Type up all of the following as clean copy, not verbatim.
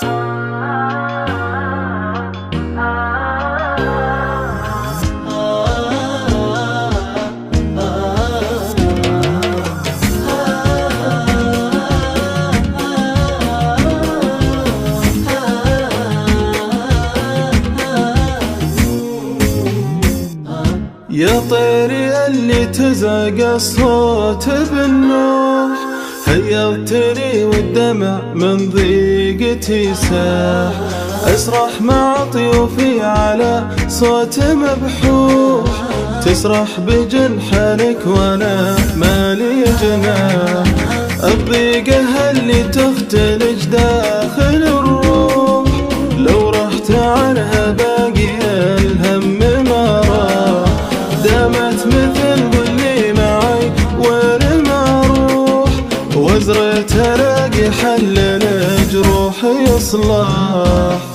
يا طيري اللي تزق الصوت بالنوح، هيضتني والدمع من ضيقتي ساح، اسرح مع طيوفي على صوت مبحوح، تسرح بجنحانك وانا مالي جناح، الضيقة اللي تختلج داخل الروح، لو رحت عنها باقي الهم ما راح، دامت مثل ظلي معي وين ما اروح، وزرت الاقي حل لجروح يصلح،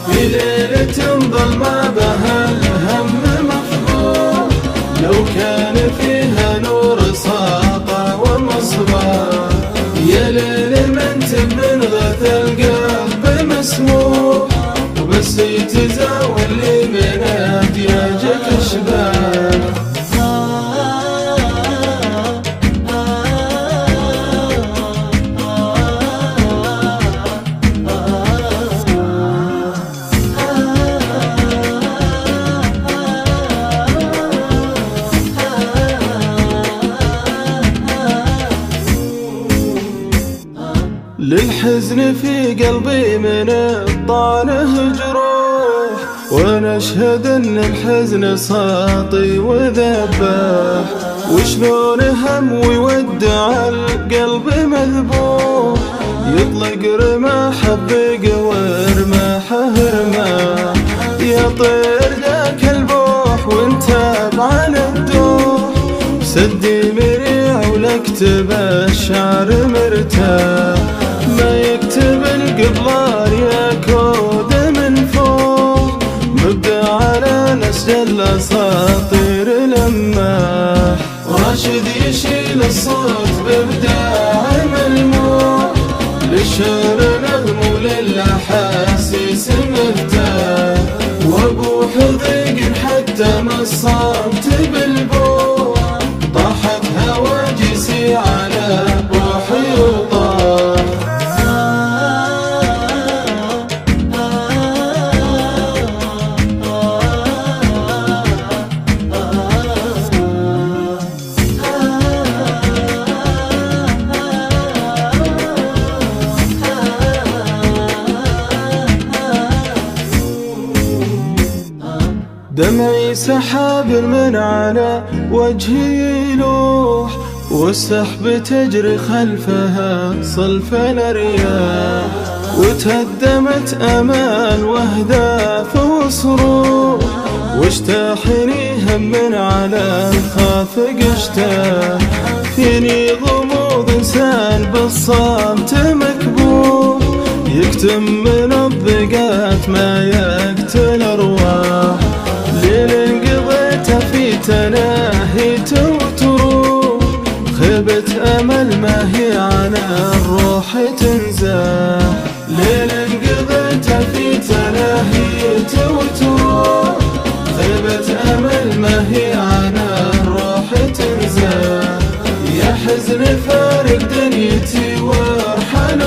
في ليلة ظلمة بها الهم مفضوح، لو كان فيها نور ساطع ومصباح، يا ليل منت من غث القلب مسموح، وبس يتزاول لي من احتياجك اشباح. للحزن في قلبي من الطعنه جروح، ونشهد ان الحزن ساطي وذباح، وشلون هم ويودع القلب مذبوح، يطلق رماح الضيق ورماحه رماح، يا طير ذاك البوح وانت بعن الدوح، سدي مريع ولكتب الشعر مرتاح، ما يكتب القبلار يا كود من فوق، مبدع على نسج الاساطير لماح، راشد يشيل الصوت بابداع ملموح، للشعر نغم وللاحاسيس مرتاح، وابو حضيق حتى ما صامت بالبوح، طاحت هواجسي على روحي وطاح. دمعي سحاب من على وجهي يلوح، والسحب تجري خلفها صلف الرياح، وتهدمت امال واهداف وصروح، واشتاحني هم من على الخافق اشتاح، فيني غموض انسان بالصمت مكبوح، يكتم من الضيقات ما يقتل ارواح، ليل قضيته في تناهيت وتروح، خيبة امل ما هي عن الروح تنزاح، ليل قضيته في تناهيت وتروح، خيبة امل ما هي عن الروح تنزاح، يا حزن فارق دنيتي وارحل